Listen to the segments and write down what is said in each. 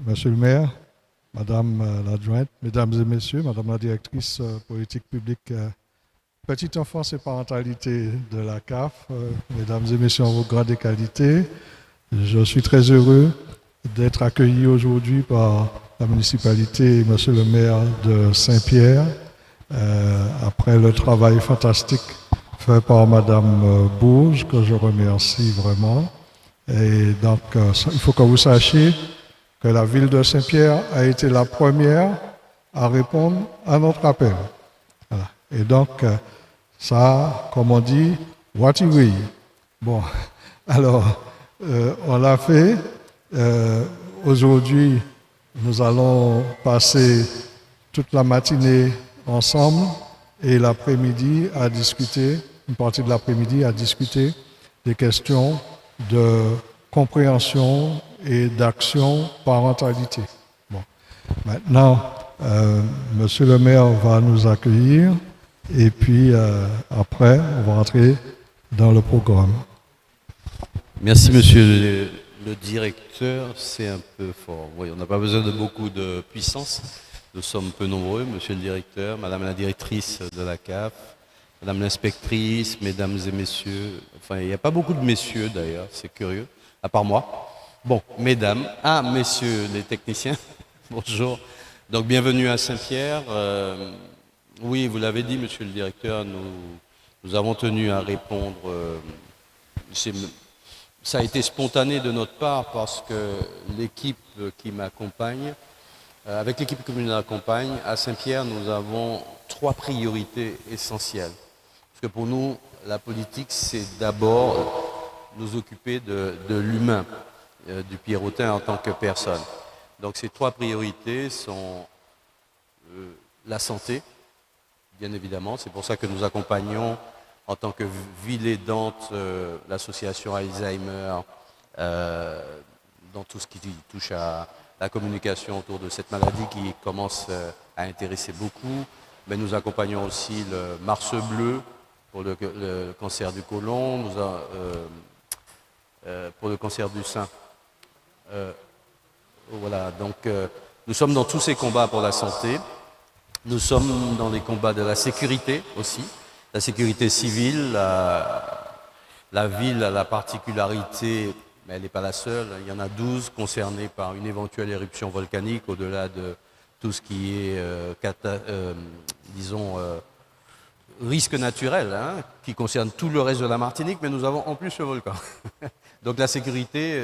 Monsieur le maire, Madame l'adjointe, Mesdames et Messieurs, Madame la directrice politique publique, petite enfance et parentalité de la CAF, Mesdames et Messieurs en vos grades et qualités, je suis très heureux d'être accueilli aujourd'hui par la municipalité et Monsieur le maire de Saint-Pierre, après le travail fantastique fait par Madame Bourges, que je remercie vraiment. Et donc, il faut que vous sachiez que la ville de Saint-Pierre a été la première à répondre à notre appel. Voilà. Et donc, ça, comme on dit, what oui. Bon, alors, on l'a fait. Aujourd'hui, nous allons passer toute la matinée ensemble et l'après-midi à discuter, une partie de l'après-midi à discuter des questions de compréhension et d'action parentalité. Bon. Maintenant, Monsieur le maire va nous accueillir et puis après, on va rentrer dans le programme. Merci monsieur le directeur, c'est un peu fort. Oui, on n'a pas besoin de beaucoup de puissance. Nous sommes peu nombreux, monsieur le directeur, madame la directrice de la CAF, madame l'inspectrice, mesdames et messieurs. Enfin, il n'y a pas beaucoup de messieurs d'ailleurs, c'est curieux, à part moi. Bon, mesdames, messieurs les techniciens, bonjour. Donc bienvenue à Saint-Pierre. Oui, vous l'avez dit, monsieur le directeur, nous avons tenu à répondre. Ça a été spontané de notre part parce que l'équipe qui m'accompagne, avec l'équipe qui nous accompagne, à Saint-Pierre, nous avons 3 priorités essentielles. Parce que pour nous, la politique, c'est d'abord nous occuper de l'humain, du Pierrotin en tant que personne. Donc ces 3 priorités sont la santé, bien évidemment. C'est pour ça que nous accompagnons en tant que ville aidante, l'association Alzheimer, dans tout ce qui touche à la communication autour de cette maladie qui commence à intéresser beaucoup. Mais nous accompagnons aussi le Mars Bleu pour le cancer du côlon, pour le cancer du sein. Voilà, donc nous sommes dans tous ces combats pour la santé. Nous sommes dans les combats de la sécurité aussi. La sécurité civile, la ville a la particularité, mais elle n'est pas la seule, il y en a 12 concernés par une éventuelle éruption volcanique, au-delà de tout ce qui est, risque naturel, hein, qui concerne tout le reste de la Martinique, mais nous avons en plus le volcan. Donc la sécurité,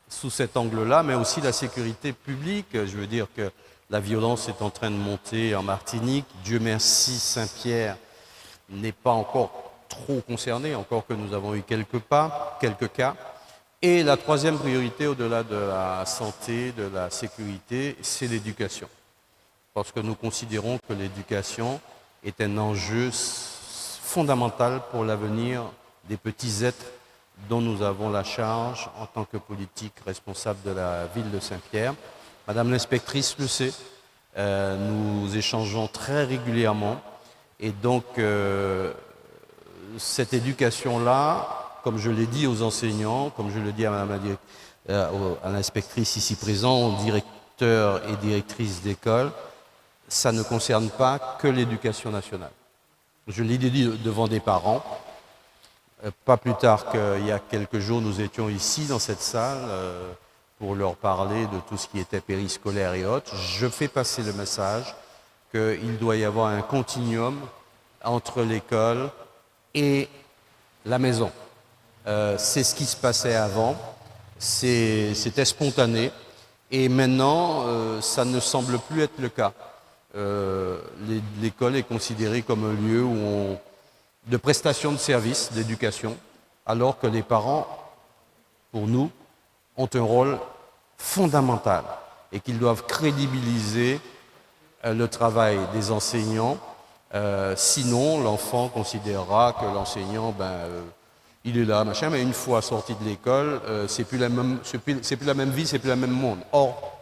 sous cet angle-là, mais aussi la sécurité publique, je veux dire que la violence est en train de monter en Martinique. Dieu merci, Saint-Pierre n'est pas encore trop concerné, encore que nous avons eu quelques cas. Et la troisième priorité, au-delà de la santé, de la sécurité, c'est l'éducation. Parce que nous considérons que l'éducation est un enjeu fondamental pour l'avenir des petits êtres dont nous avons la charge en tant que politique responsable de la ville de Saint-Pierre. Madame l'inspectrice le sait, nous échangeons très régulièrement. Et donc, cette éducation-là, comme je l'ai dit aux enseignants, comme je le dis à Madame à l'inspectrice ici présent, aux directeurs et directrices d'école, ça ne concerne pas que l'éducation nationale. Je l'ai dit devant des parents. Pas plus tard qu'il y a quelques jours, nous étions ici dans cette salle pour leur parler de tout ce qui était périscolaire et autres. Je fais passer le message qu'il doit y avoir un continuum entre l'école et la maison. C'est ce qui se passait avant, c'était spontané, et maintenant, ça ne semble plus être le cas. L'école est considérée comme un lieu de prestation de services, d'éducation, alors que les parents, pour nous, ont un rôle fondamental et qu'ils doivent crédibiliser le travail des enseignants. Sinon, l'enfant considérera que l'enseignant, il est là, machin, mais une fois sorti de l'école, c'est plus la même vie, c'est plus le même monde. Or,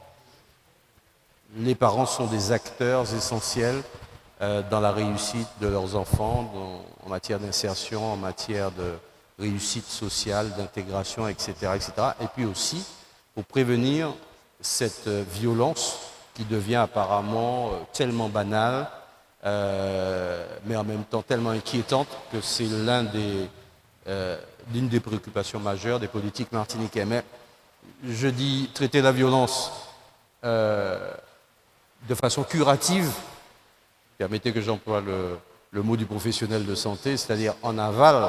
les parents sont des acteurs essentiels dans la réussite de leurs enfants, en matière d'insertion, en matière de réussite sociale, d'intégration, etc., etc. Et puis aussi pour prévenir cette violence qui devient apparemment tellement banale, mais en même temps tellement inquiétante que c'est l'une des préoccupations majeures des politiques martiniquais. Mais je dis traiter la violence de façon curative, permettez que j'emploie le mot du professionnel de santé, c'est-à-dire en aval,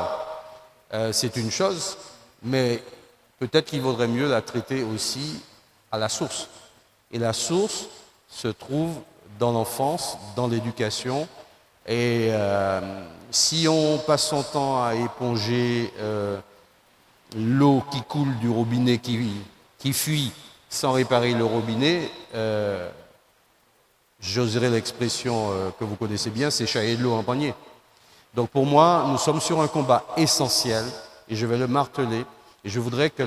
c'est une chose, mais peut-être qu'il vaudrait mieux la traiter aussi à la source. Et la source se trouve dans l'enfance, dans l'éducation. Et si on passe son temps à éponger l'eau qui coule du robinet qui fuit sans réparer le robinet, j'oserais l'expression que vous connaissez bien, c'est chailler de l'eau en panier. Donc pour moi, nous sommes sur un combat essentiel, et je vais le marteler, et je voudrais que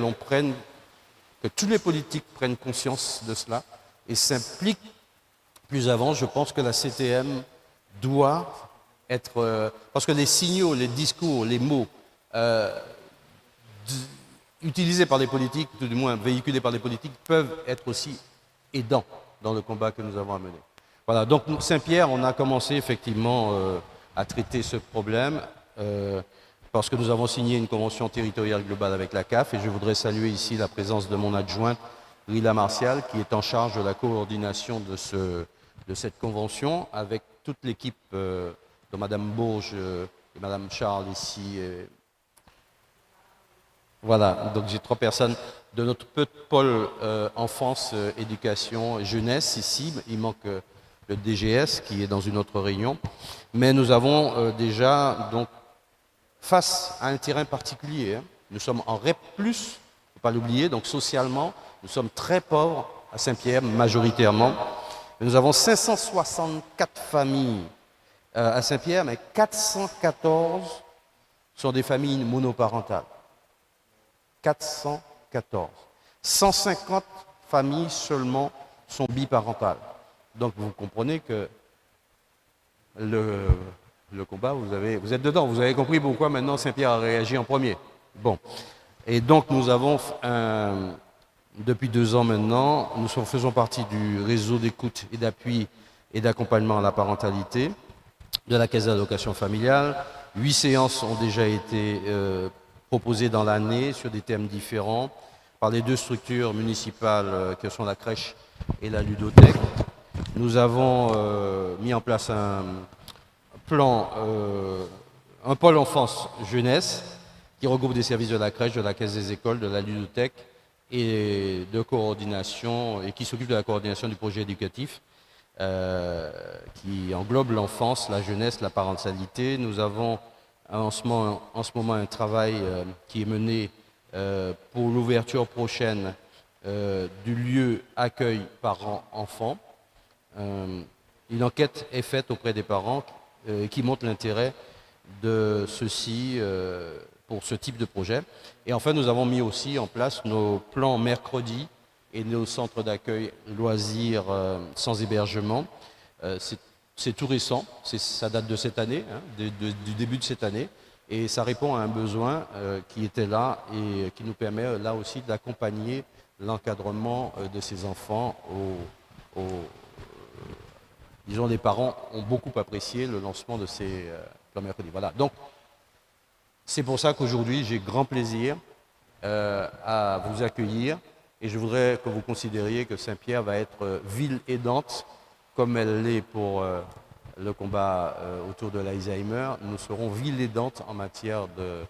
que tous les politiques prennent conscience de cela et s'impliquent plus avant. Je pense que la CTM doit être... parce que les signaux, les discours, les mots utilisés par les politiques, tout du moins véhiculés par les politiques, peuvent être aussi aidants dans le combat que nous avons à mener. Voilà, donc Saint-Pierre, on a commencé effectivement à traiter ce problème parce que nous avons signé une convention territoriale globale avec la CAF, et je voudrais saluer ici la présence de mon adjointe, Rila Martial, qui est en charge de la coordination de cette convention avec toute l'équipe de Madame Bourges et Madame Charles ici. Voilà, donc j'ai 3 personnes de notre pôle enfance, éducation et jeunesse ici. Il manque le DGS qui est dans une autre réunion. Mais nous avons déjà, donc, face à un terrain particulier, hein, nous sommes en REP+, il ne faut pas l'oublier, donc socialement, nous sommes très pauvres à Saint-Pierre, majoritairement. Nous avons 564 familles à Saint-Pierre, mais 414 sont des familles monoparentales. 414. 150 familles seulement sont biparentales. Donc vous comprenez que le combat, vous êtes dedans. Vous avez compris pourquoi maintenant Saint-Pierre a réagi en premier. Bon. Et donc nous avons, depuis 2 ans maintenant, nous faisons partie du réseau d'écoute et d'appui et d'accompagnement à la parentalité de la Caisse d'allocation familiale. 8 séances ont déjà été proposées dans l'année sur des thèmes différents par les 2 structures municipales que sont la crèche et la ludothèque. Nous avons mis en place un pôle enfance-jeunesse qui regroupe des services de la crèche, de la caisse des écoles, de la ludothèque et de coordination, et qui s'occupe de la coordination du projet éducatif qui englobe l'enfance, la jeunesse, la parentalité. Nous avons en ce moment un travail qui est mené pour l'ouverture prochaine du lieu accueil parents-enfants. Une enquête est faite auprès des parents qui montre l'intérêt de ceci pour ce type de projet. Et enfin, nous avons mis aussi en place nos plans mercredi et nos centres d'accueil loisirs sans hébergement. C'est tout récent, ça date de cette année, hein, du début de cette année, et ça répond à un besoin qui était là et qui nous permet là aussi d'accompagner l'encadrement de ces enfants. Disons, les parents ont beaucoup apprécié le lancement de ces plans mercredi. Voilà, donc c'est pour ça qu'aujourd'hui j'ai grand plaisir à vous accueillir, et je voudrais que vous considériez que Saint-Pierre va être ville aidante comme elle l'est pour le combat autour de l'Alzheimer. Nous serons ville aidante en matière de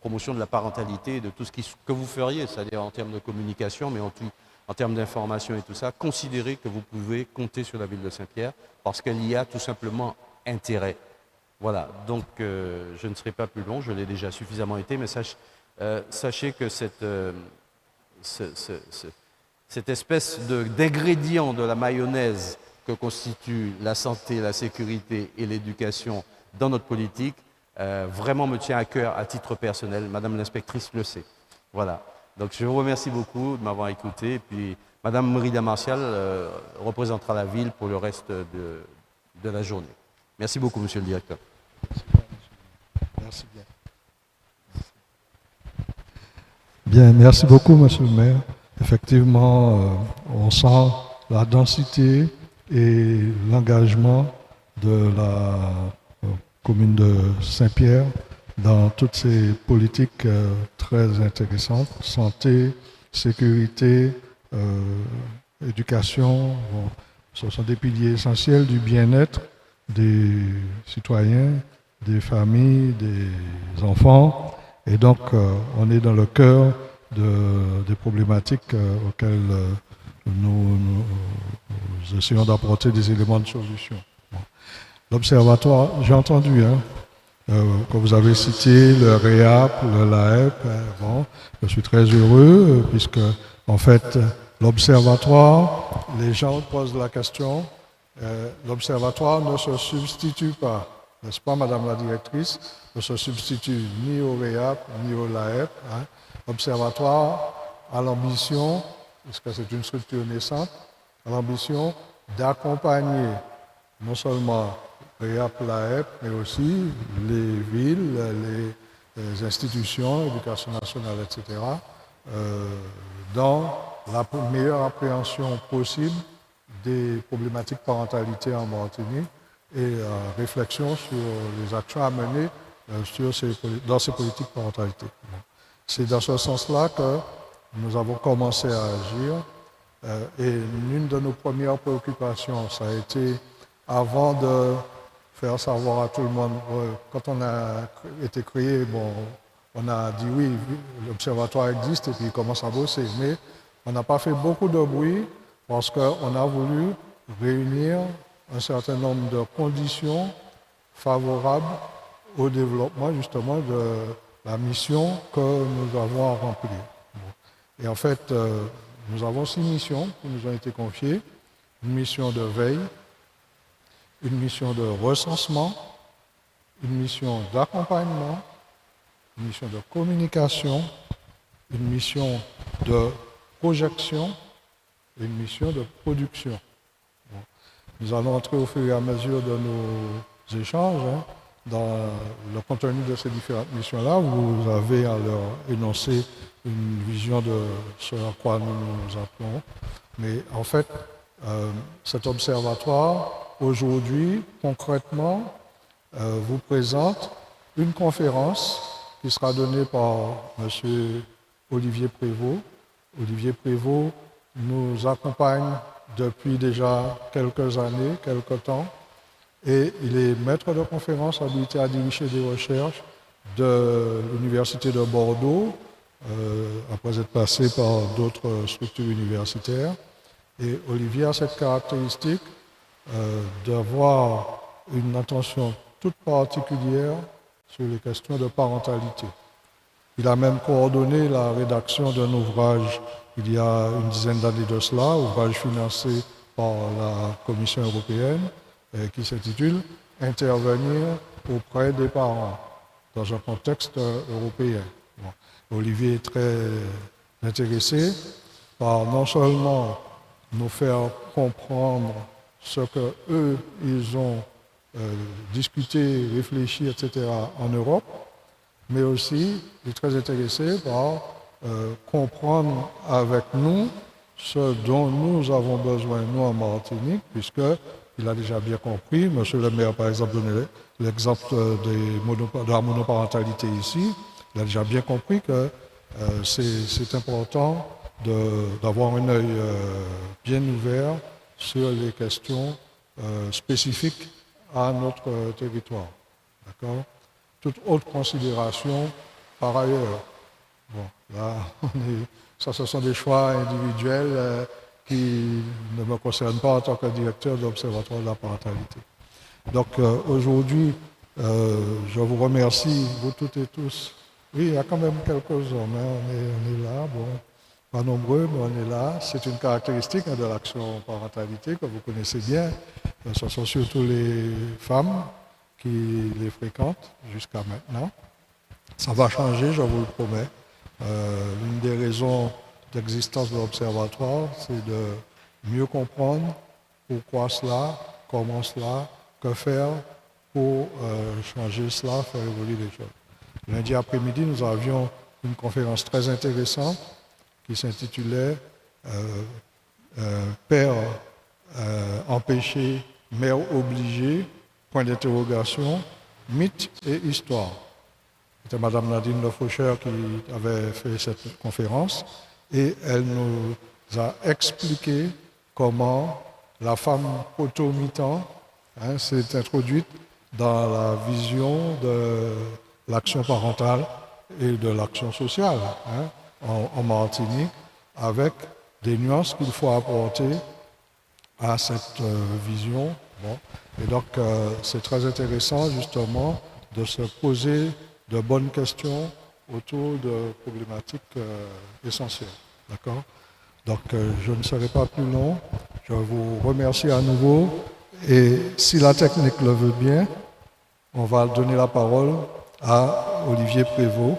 promotion de la parentalité et de tout ce que vous feriez, c'est-à-dire en termes de communication, mais en termes d'information et tout ça. Considérez que vous pouvez compter sur la ville de Saint-Pierre parce qu'elle y a tout simplement intérêt. Voilà, donc je ne serai pas plus long, je l'ai déjà suffisamment été, mais sachez que cette espèce d'ingrédient de la mayonnaise que constitue la santé, la sécurité et l'éducation dans notre politique, vraiment me tient à cœur à titre personnel. Madame l'inspectrice le sait. Voilà. Donc je vous remercie beaucoup de m'avoir écouté. Et puis Madame Rila Martial représentera la ville pour le reste de la journée. Merci beaucoup, Monsieur le Directeur. Merci bien. Bien, merci beaucoup, Monsieur le maire. effectivement, on sent la densité et l'engagement de la commune de Saint-Pierre dans toutes ces politiques très intéressantes, santé, sécurité, éducation. Bon, ce sont des piliers essentiels du bien-être des citoyens, des familles, des enfants. Et donc, on est dans le cœur des problématiques auxquelles nous essayons d'apporter des éléments de solution. Bon. L'observatoire, j'ai entendu, que vous avez cité le REAP, le LAEP. Bon, je suis très heureux puisque, en fait, l'observatoire, les gens posent la question, l'observatoire ne se substitue pas, n'est-ce pas, Madame la Directrice, ne se substitue ni au REAP ni au LAEP. L'observatoire a l'ambition, puisque c'est une structure naissante, a l'ambition d'accompagner non seulement REAP, LAEP, mais aussi les villes, les institutions, éducation nationale, etc., dans la meilleure appréhension possible des problématiques parentalité en Martinique et réflexion sur les actions à mener dans ces politiques parentalité. C'est dans ce sens-là que nous avons commencé à agir et l'une de nos premières préoccupations, ça a été, avant de faire savoir à tout le monde, quand on a été créé, bon, on a dit oui, l'observatoire existe et puis il commence à bosser, mais on n'a pas fait beaucoup de bruit parce qu'on a voulu réunir un certain nombre de conditions favorables au développement justement de la mission que nous avons à remplir. Bon. Et en fait, nous avons 6 missions qui nous ont été confiées. Une mission de veille, une mission de recensement, une mission d'accompagnement, une mission de communication, une mission de projection et une mission de production. Bon. Nous allons entrer au fur et à mesure de nos échanges dans le contenu de ces différentes missions-là. Vous avez à leur énoncer une vision de ce à quoi nous nous appelons. Mais en fait, cet observatoire, aujourd'hui, concrètement, vous présente une conférence qui sera donnée par M. Olivier Prévost. Olivier Prévost nous accompagne depuis déjà quelques années, quelques temps, et il est maître de conférence habilité à diriger des recherches de l'Université de Bordeaux, après être passé par d'autres structures universitaires. Et Olivier a cette caractéristique d'avoir une attention toute particulière sur les questions de parentalité. Il a même coordonné la rédaction d'un ouvrage il y a une dizaine d'années de cela, ouvrage financé par la Commission européenne, qui s'intitule « Intervenir auprès des parents » dans un contexte européen. Bon. Olivier est très intéressé par non seulement nous faire comprendre ce qu'eux, ils ont discuté, réfléchi, etc. en Europe, mais aussi il est très intéressé par comprendre avec nous ce dont nous avons besoin, nous, en Martinique, puisqu'il a déjà bien compris, M. le maire, par exemple, donné l'exemple de la monoparentalité ici, il a déjà bien compris que c'est important d'avoir un œil bien ouvert sur les questions spécifiques à notre territoire. D'accord ? Toute autre considération par ailleurs. Bon, là, ça, ce sont des choix individuels qui ne me concernent pas en tant que directeur de l'Observatoire de la parentalité. Donc, aujourd'hui, je vous remercie, vous toutes et tous. Oui, il y a quand même quelques hommes, on est là, bon, pas nombreux, mais on est là. C'est une caractéristique de l'action parentalité que vous connaissez bien. Ce sont surtout les femmes qui les fréquentent jusqu'à maintenant. Ça va changer, je vous le promets. L'une des raisons d'existence de l'Observatoire, c'est de mieux comprendre pourquoi cela, comment cela, que faire pour changer cela, faire évoluer les choses. Lundi après-midi, nous avions une conférence très intéressante qui s'intitulait Père empêché, mère obligée, point d'interrogation, mythe et histoire. C'était Madame Nadine Lefaucher qui avait fait cette conférence et elle nous a expliqué comment la femme automitant s'est introduite dans la vision de l'action parentale et de l'action sociale en Martinique, avec des nuances qu'il faut apporter à cette vision. Bon. Et donc, c'est très intéressant justement de se poser de bonnes questions autour de problématiques essentielles. D'accord ? Donc, je ne serai pas plus long. Je vous remercie à nouveau. Et si la technique le veut bien, on va donner la parole à Olivier Prévost,